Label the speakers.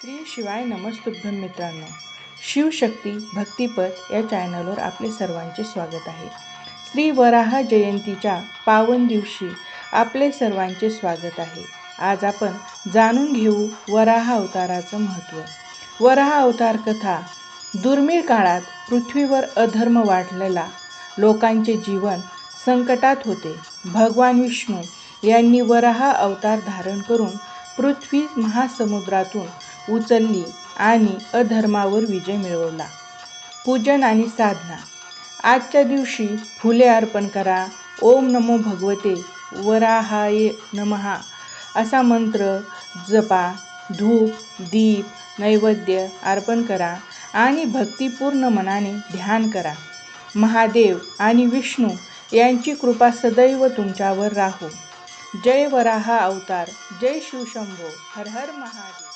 Speaker 1: श्री शिवाय नमस्तुभ्यं मित्रांनो. शिवशक्ती भक्तिपथ या चॅनलवर आपले सर्वांचे स्वागत आहे. श्री वराह जयंतीच्या पावन दिवशी आपले सर्वांचे स्वागत आहे. आज आपण जाणून घेऊ वराह अवताराचं महत्त्व. वराह अवतार कथा. दुर्मिळ काळात पृथ्वीवर अधर्म वाढलेला, लोकांचे जीवन संकटात होते. भगवान विष्णू यांनी वराह अवतार धारण करून पृथ्वी महासमुद्रातून उचलली आणि अधर्मावर विजय मिळवला. पूजन आणि साधना. आजच्या दिवशी फुले अर्पण करा. ओम नमो भगवते वराहाय नमः असा मंत्र जपा. धूप, दीप, नैवेद्य अर्पण करा आणि भक्तिपूर्ण मनाने ध्यान करा. महादेव आणि विष्णू यांची कृपा सदैव तुमच्यावर राहो. जय वराह अवतार. जय शिवशंभो. हर हर महादेव.